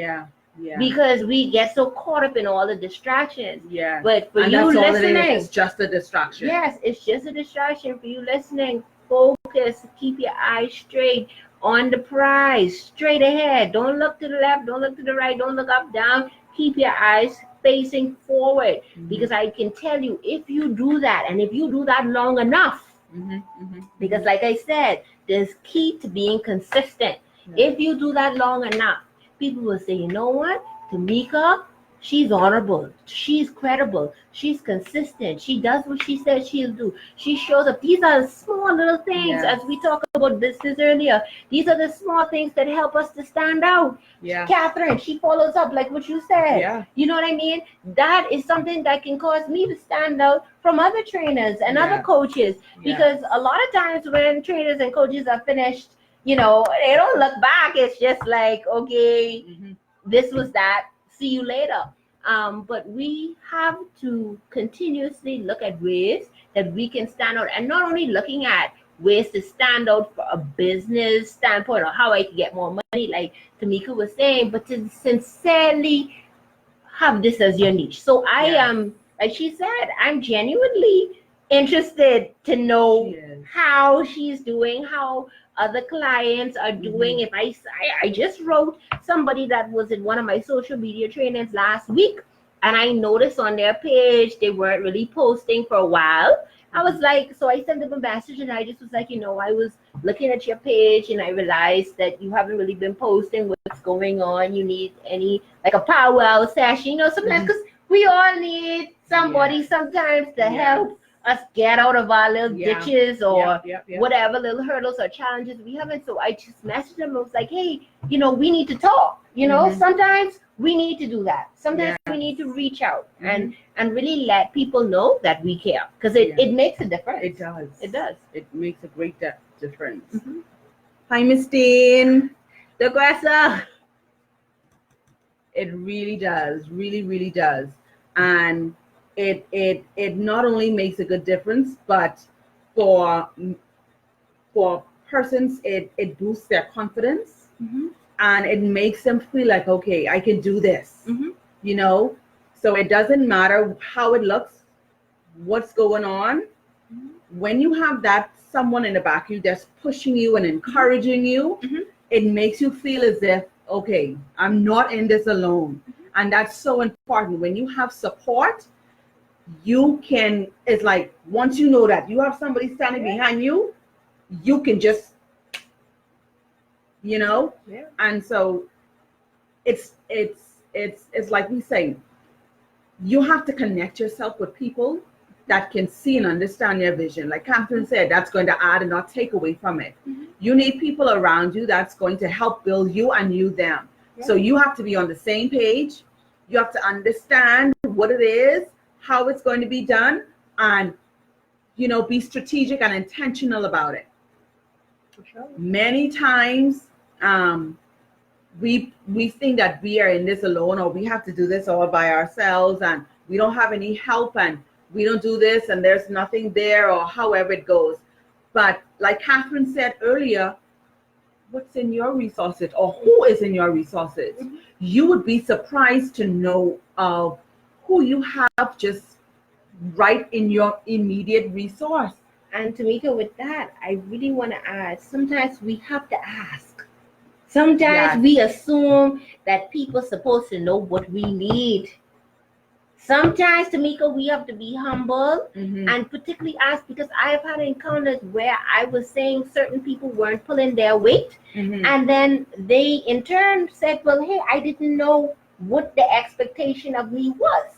Because we get so caught up in all the distractions. But for you listening, it's just a distraction. Yes, it's just a distraction. For you listening, focus, keep your eyes straight on the prize, straight ahead. Don't look to the left, don't look to the right, don't look up, down. Keep your eyes facing forward, because I can tell you, if you do that, and if you do that long enough, because like I said, there's key to being consistent. If you do that long enough, people will say, you know what, Tamika, she's honorable, she's credible, she's consistent, she does what she says she'll do, she shows up. These are small little things, as we talked about business earlier. These are the small things that help us to stand out. Katherine, she follows up like what you said. You know what I mean? That is something that can cause me to stand out from other trainers and other coaches, because a lot of times when trainers and coaches are finished, they don't look back. It's just like, okay, this was that, see you later. But we have to continuously look at ways that we can stand out, and not only looking at ways to stand out for a business standpoint or how I can get more money, like Tamika was saying, but to sincerely have this as your niche. So I am, like she said, I'm genuinely interested to know She is. how she's doing, how other clients are doing. If I just wrote somebody that was in one of my social media trainings last week, and I noticed on their page they weren't really posting for a while. I was like, so I sent them a message and I just was like, I was looking at your page and I realized that you haven't really been posting what's going on. You need any, like a powwow session, sometimes, because we all need somebody sometimes to help us get out of our little ditches or whatever little hurdles or challenges we haven't. So I just messaged them. I was like, hey, we need to talk. Sometimes we need to do that. Sometimes we need to reach out and really let people know that we care, because it makes a difference. It does. It does. It makes a great difference. Hi, Miss Dean. The Gressa. It really does. Really, really does. And it not only makes a good difference, but for persons, it boosts their confidence, and it makes them feel like, okay, I can do this. So it doesn't matter how it looks, what's going on. When you have that someone in the back of you that's pushing you and encouraging you, it makes you feel as if, okay, I'm not in this alone. And that's so important. When you have support, it's like, once you know that you have somebody standing behind you, you can just, and so it's like we say, you have to connect yourself with people that can see and understand your vision. Like Katherine said, that's going to add and not take away from it. You need people around you that's going to help build you and you them. So you have to be on the same page. You have to understand what it is, how it's going to be done, and be strategic and intentional about it. For sure. Many times we think that we are in this alone, or we have to do this all by ourselves, and we don't have any help, and we don't do this, and there's nothing there, or however it goes. But like Katherine said earlier, what's in your resources, or who is in your resources? You would be surprised to know of who you have just right in your immediate resource. And Tamika, with that, I really want to add, sometimes we have to ask. Sometimes we assume that people are supposed to know what we need. Sometimes, Tamika, we have to be humble and particularly ask, because I've had encounters where I was saying certain people weren't pulling their weight, and then they in turn said, well, hey, I didn't know what the expectation of me was.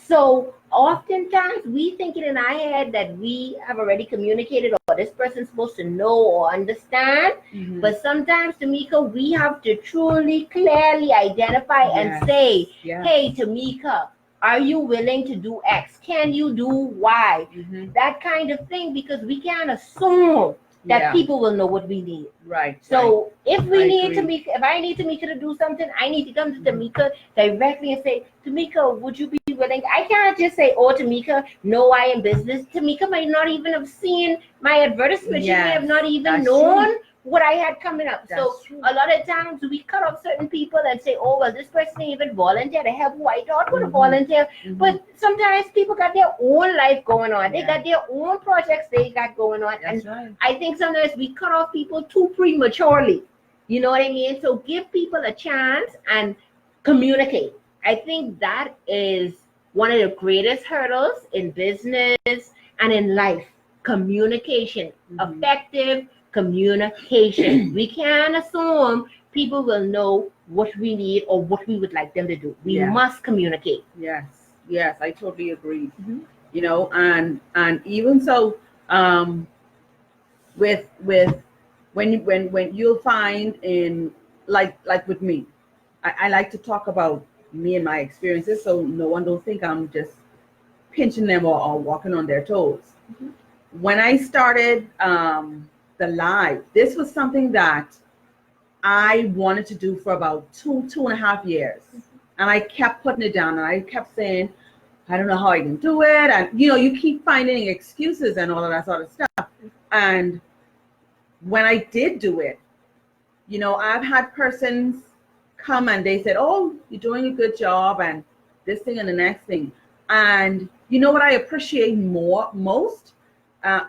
So oftentimes we think it in our head that we have already communicated, or this person's supposed to know or understand. But sometimes, Tamika, we have to truly, clearly identify and say, hey, Tamika, are you willing to do X? Can you do Y? That kind of thing, because we can't assume that people will know what we need. Right. So if we need Tamika, if I need Tamika to do something, I need to come to Tamika directly and say, Tamika, would you be willing? I can't just say, oh, Tamika, no, I am business. Tamika might not even have seen my advertisement. She may have not even known what I had coming up. So a lot of times we cut off certain people and say, oh, well, this person didn't even volunteer to help who I thought would volunteer. But sometimes people got their own life going on. They got their own projects they got going on. And I think sometimes we cut off people too prematurely. You know what I mean? So give people a chance and communicate. I think that is one of the greatest hurdles in business and in life. Communication. Effective communication. We can't assume people will know what we need or what we would like them to do. We must communicate. Yes, I totally agree. And even so, with when you'll find in like with me, I like to talk about me and my experiences, so no one don't think I'm just pinching them or walking on their toes. When I started the live, this was something that I wanted to do for about 2.5 years. And I kept putting it down, and I kept saying, I don't know how I can do it. And you keep finding excuses and all of that sort of stuff. And when I did do it, I've had persons come and they said, oh, you're doing a good job, and this thing and the next thing. And You know what I appreciate most?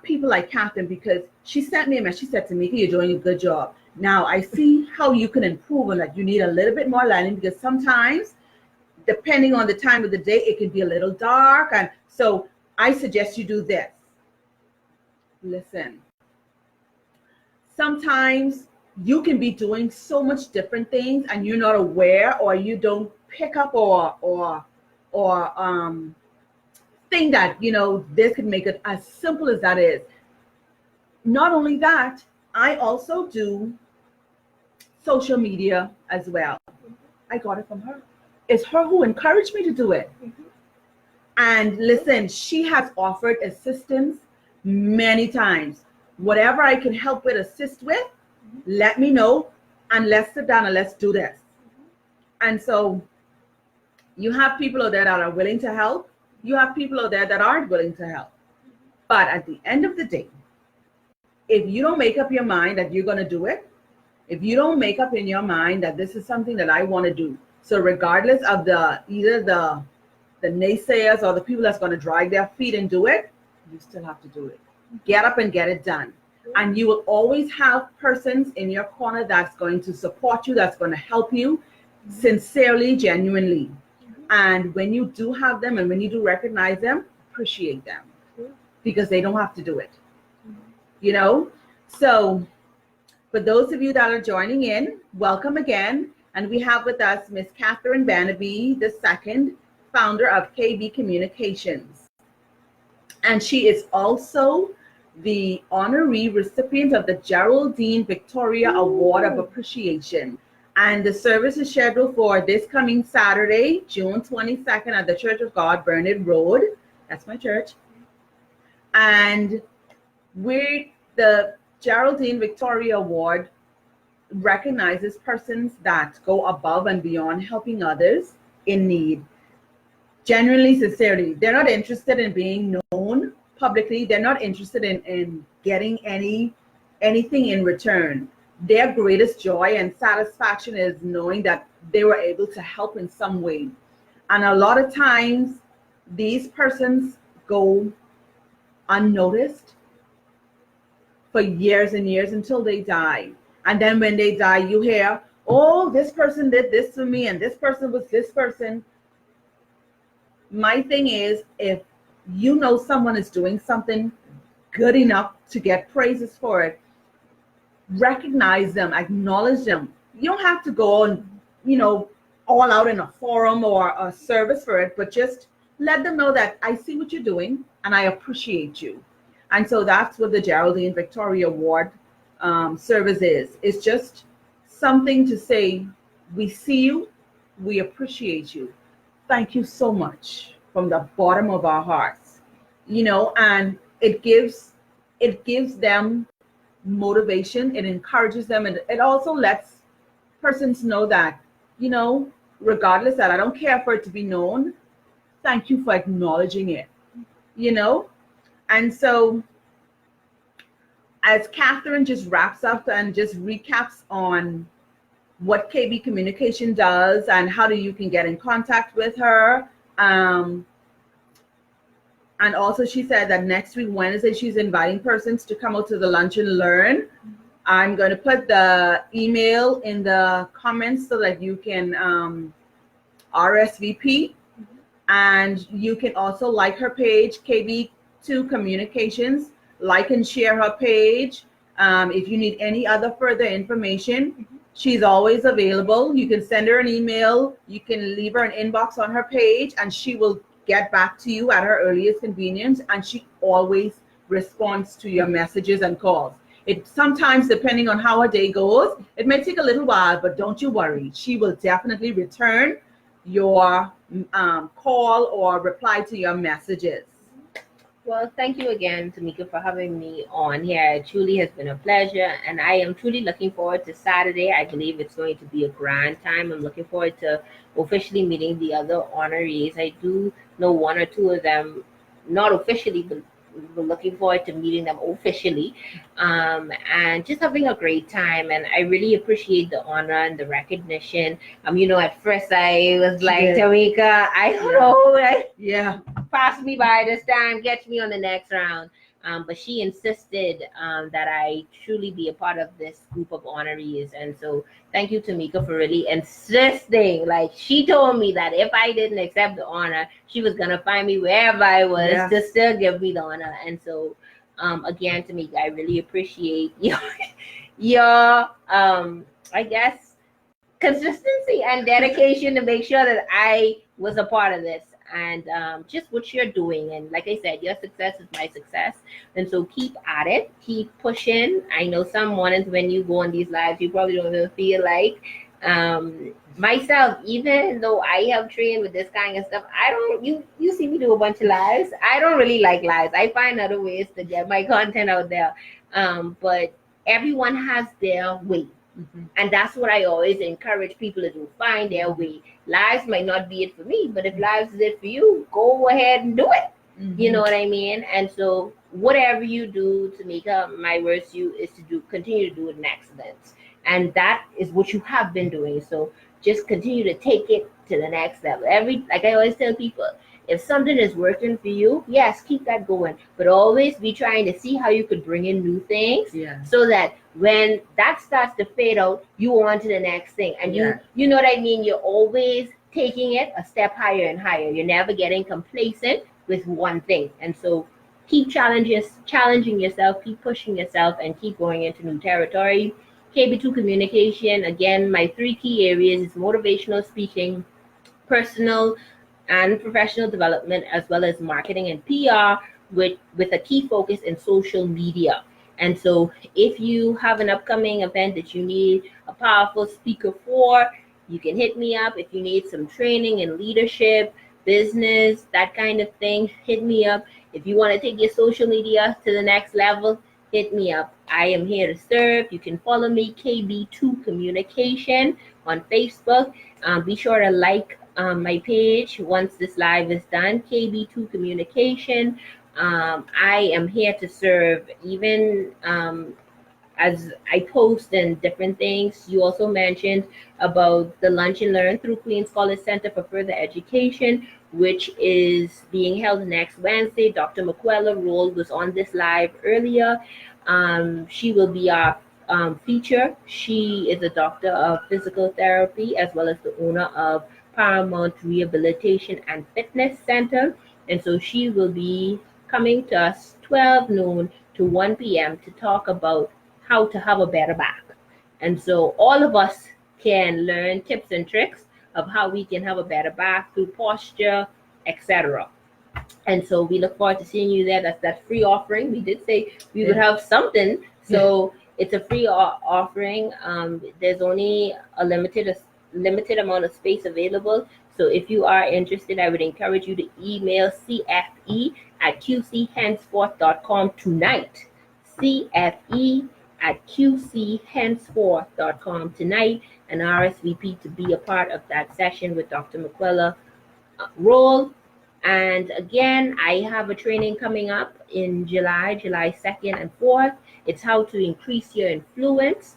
People like Katherine, because she sent me a message. She said, Tamika, you're doing a good job. Now I see how you can improve on that. You need a little bit more lighting, because sometimes, depending on the time of the day, it can be a little dark. And so I suggest you do this. Listen, sometimes you can be doing so much different things and you're not aware, or you don't pick up or think that, this could make it as simple as that is. Not only that, I also do social media as well. I got it from her. It's her who encouraged me to do it. And listen, she has offered assistance many times. Whatever I can help with, assist with, let me know, and let's sit down and let's do this. And so you have people out there that are willing to help. You have people out there that aren't willing to help. But at the end of the day, if you don't make up your mind that you're going to do it, if you don't make up in your mind that this is something that I want to do, so regardless of either the naysayers or the people that's going to drag their feet and do it, you still have to do it. Get up and get it done. And you will always have persons in your corner that's going to support you, that's going to help you sincerely, genuinely. And when you do have them and when you do recognize them, appreciate them, because they don't have to do it. So for those of you that are joining in, welcome again. And we have with us Miss Katherine Benaby II, founder of KB Communications. And she is also the honoree recipient of the Geraldine Victoria Award of Appreciation. And the service is scheduled for this coming Saturday, June 22nd at the Church of God, Burnett Road. That's my church. And the Geraldine Victoria Award recognizes persons that go above and beyond helping others in need. Genuinely, sincerely, they're not interested in being known publicly. They're not interested in getting anything in return. Their greatest joy and satisfaction is knowing that they were able to help in some way. And a lot of times, these persons go unnoticed for years and years until they die. And then when they die, you hear, oh, this person did this to me, and this person was this person. My thing is, if you know someone is doing something good enough to get praises for it, recognize them, acknowledge them. You don't have to go and, all out in a forum or a service for it, but just let them know that I see what you're doing and I appreciate you. And so that's what the Geraldine Victoria Award service is. It's just something to say, we see you, we appreciate you. Thank you so much from the bottom of our hearts. And it gives them motivation, it encourages them, and it also lets persons know that, regardless, that I don't care for it to be known, thank you for acknowledging it, And so as Katherine just wraps up and just recaps on what KB Communication does and how you can get in contact with her, and also she said that next week, Wednesday, she's inviting persons to come out to the Lunch and Learn. I'm going to put the email in the comments so that you can RSVP. And you can also like her page, KB2 Communications. Like and share her page. If you need any other further information, she's always available. You can send her an email. You can leave her an inbox on her page, and she will get back to you at her earliest convenience. And she always responds to your messages and calls. It sometimes, depending on how her day goes, it may take a little while, but don't you worry. She will definitely return your call or reply to your messages. Well, thank you again, Tamika, for having me on here. It truly has been a pleasure, and I am truly looking forward to Saturday. I believe it's going to be a grand time. I'm looking forward to officially meeting the other honorees. I do know one or two of them, not officially, but we're looking forward to meeting them officially, and just having a great time. And I really appreciate the honor and the recognition. At first I was like, Tamika, I don't know, pass me by this time, get me on the next round. But she insisted that I truly be a part of this group of honorees. And so thank you, Tamika, for really insisting. Like, she told me that if I didn't accept the honor, she was going to find me wherever I was to still give me the honor. And so, again, Tamika, I really appreciate your I guess, consistency and dedication to make sure that I was a part of this, and just what you're doing. And like I said, your success is my success. And so keep at it, keep pushing. I know some mornings when you go on these lives, you probably don't even feel like myself, even though I have trained with this kind of stuff, I don't, you see me do a bunch of lives. I don't really like lives. I find other ways to get my content out there. But everyone has their way. Mm-hmm. And that's what I always encourage people to do. Find their way. Lives might not be it for me, but if lives is it for you, go ahead and do it. Mm-hmm. You know what I mean? And so whatever you do, to make my words to you is to continue to do it in excellence. And that is what you have been doing. So just continue to take it to the next level. Like I always tell people, if something is working for you, yes, keep that going. But always be trying to see how you could bring in new things, so that when that starts to fade out, you on to the next thing. And you know what I mean? You're always taking it a step higher and higher. You're never getting complacent with one thing. And so keep challenging yourself, keep pushing yourself, and keep going into new territory. KB2 communication, again, my 3 key areas is motivational speaking, personal and professional development, as well as marketing and PR, with a key focus in social media. And so if you have an upcoming event that you need a powerful speaker for, you can hit me up. If you need some training in leadership, business, that kind of thing, hit me up. If you want to take your social media to the next level, hit me up. I am here to serve. You can follow me, KB2 Communication, on Facebook. Be sure to like my page once this live is done, KB2 Communication. I am here to serve, even as I post and different things. You also mentioned about the Lunch and Learn through Queens College Center for Further Education, which is being held next Wednesday. Dr. McQuella Roll was on this live earlier. She will be our feature. She is a doctor of physical therapy, as well as the owner of Paramount Rehabilitation and Fitness Center. And so she will be coming to us 12 noon to 1 p.m. to talk about how to have a better back. And so all of us can learn tips and tricks of how we can have a better back through posture, etc. And so we look forward to seeing you there. That's that free offering. We did say we would have something. So it's a free offering. There's only a limited amount of space available. So if you are interested, I would encourage you to email cfe@qchenceforth.com tonight. cfe@qchenceforth.com tonight, and RSVP to be a part of that session with Dr. McQuella Roll. And again, I have a training coming up in July 2nd and 4th. It's how to increase your influence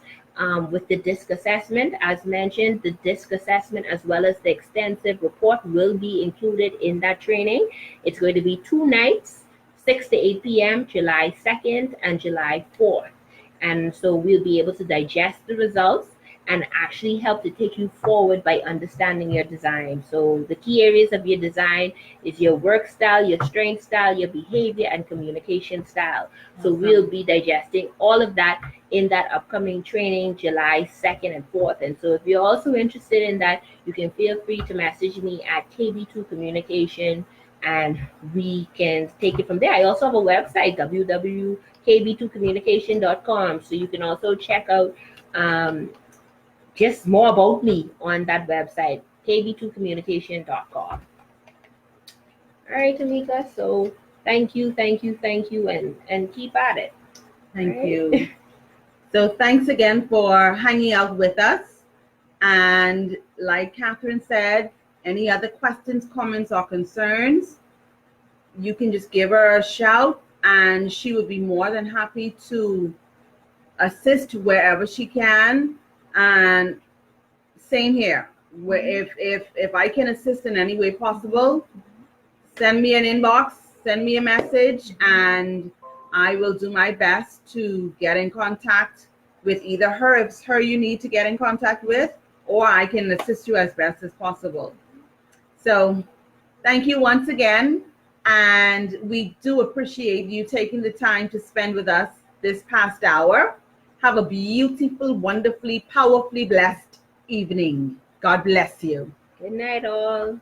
with the DISC assessment. As mentioned, the DISC assessment, as well as the extensive report, will be included in that training. It's going to be 2 nights, 6 to 8 p.m., July 2nd and July 4th. And so we'll be able to digest the results and actually help to take you forward by understanding your design. So the key areas of your design is your work style, your strength style, your behavior, and communication style. So we'll be digesting all of that in that upcoming training, July 2nd and 4th. And so if you're also interested in that, you can feel free to message me at KB2 Communication, and we can take it from there. I also have a website, www.kb2communication.com. So you can also check out just more about me on that website, kb2communication.com. All right, Tamika. So thank you, and keep at it. Thank you. So thanks again for hanging out with us. And like Katherine said, any other questions, comments, or concerns, you can just give her a shout and she would be more than happy to assist wherever she can. And same here. Where if I can assist in any way possible, send me an inbox, send me a message, and I will do my best to get in contact with either her, if it's her you need to get in contact with, or I can assist you as best as possible. So thank you once again. And we do appreciate you taking the time to spend with us this past hour. Have a beautiful, wonderfully, powerfully blessed evening. God bless you. Good night, all.